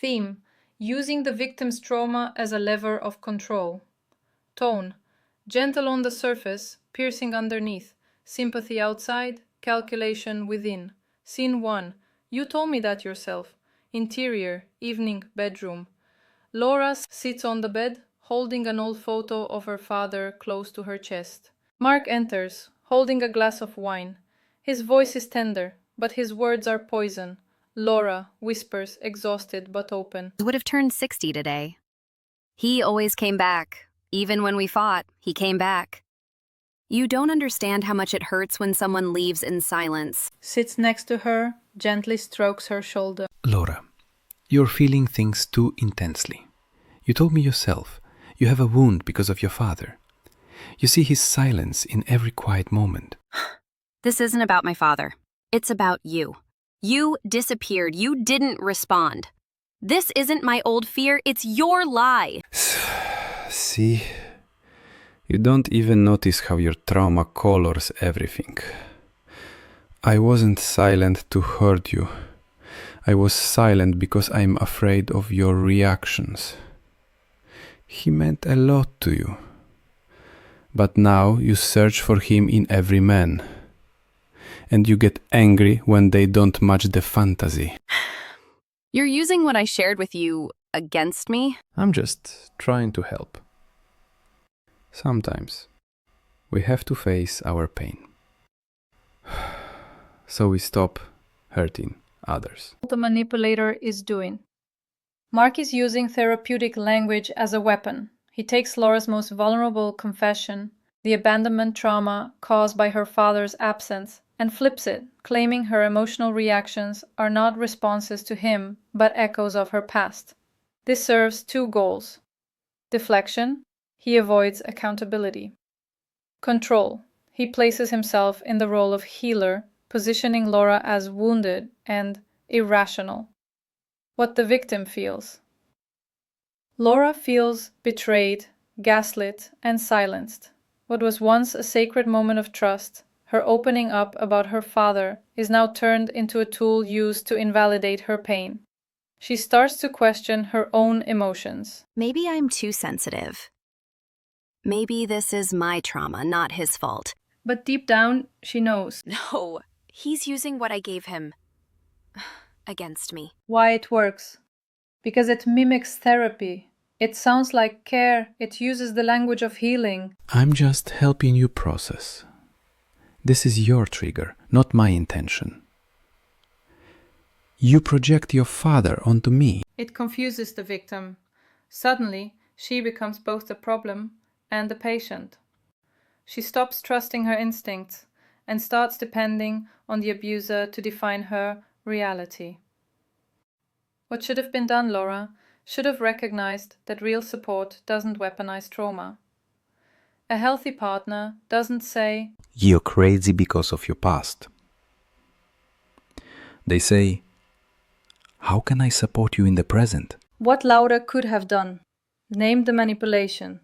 Theme: using the victim's trauma as a lever of control. Tone: gentle on the surface, piercing underneath. Sympathy outside, calculation within. Scene 1. You told me that yourself. Interior, evening, bedroom. Laura sits on the bed, holding an old photo of her father close to her chest. Mark enters, holding a glass of wine. His voice is tender, but his words are poison. Laura whispers, exhausted but open. Would have turned 60 today. He always came back. Even when we fought, he came back. You don't understand how much it hurts when someone leaves in silence. Sits next to her, gently strokes her shoulder. Laura, you're feeling things too intensely. You told me yourself, you have a wound because of your father. You see his silence in every quiet moment. This isn't about my father. It's about you. You disappeared. You didn't respond. This isn't my old fear. It's your lie. See? You don't even notice how your trauma colors everything. I wasn't silent to hurt you. I was silent because I'm afraid of your reactions. He meant a lot to you. But now you search for him in every man. And you get angry when they don't match the fantasy. You're using what I shared with you against me? I'm just trying to help. Sometimes we have to face our pain. So we stop hurting others. What the manipulator is doing. Mark is using therapeutic language as a weapon. He takes Laura's most vulnerable confession, the abandonment trauma caused by her father's absence, and flips it, claiming her emotional reactions are not responses to him, but echoes of her past. This serves two goals. Deflection: he avoids accountability. Control: he places himself in the role of healer, positioning Laura as wounded and irrational. What the victim feels. Laura feels betrayed, gaslit, and silenced. What was once a sacred moment of trust, her opening up about her father, is now turned into a tool used to invalidate her pain. She starts to question her own emotions. Maybe I'm too sensitive. Maybe this is my trauma, not his fault. But deep down, she knows No, he's using what I gave him against me. why it works. Because it mimics therapy. It sounds like care. It uses the language of healing. I'm just helping you process. This is your trigger, not my intention. You project your father onto me. It confuses the victim. Suddenly, she becomes both the problem and the patient. She stops trusting her instincts and starts depending on the abuser to define her reality. What should have been done, Laura, should have recognized that real support doesn't weaponize trauma. A healthy partner doesn't say, You're crazy because of your past. They say, how can I support you in the present? what Laura could have done. Name the manipulation.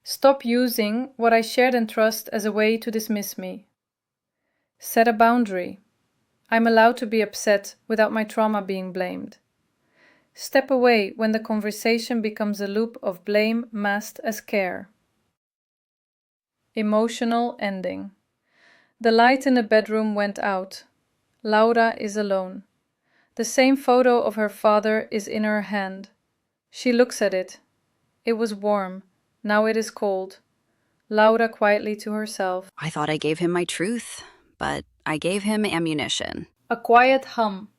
Stop using what I shared and trust as a way to dismiss me. Set a boundary. I'm allowed to be upset without my trauma being blamed. Step away when the conversation becomes a loop of blame masked as care. Emotional ending. The light in the bedroom went out. Laura is alone. The same photo of her father is in her hand. She looks at it. It was warm. Now it is cold. Laura quietly to herself. I thought I gave him my truth, but I gave him ammunition. A quiet hum,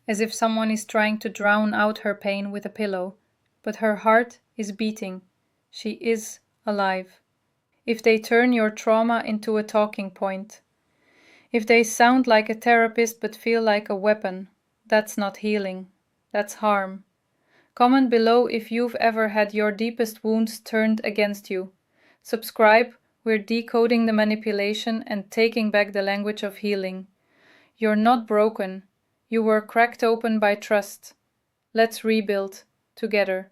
as if someone is trying to drown out her pain with a pillow. But her heart is beating. She is alive. If they turn your trauma into a talking point, if they sound like a therapist but feel like a weapon, that's not healing. That's harm. Comment below if you've ever had your deepest wounds turned against you. Subscribe. We're decoding the manipulation and taking back the language of healing. You're not broken. You were cracked open by trust. Let's rebuild together.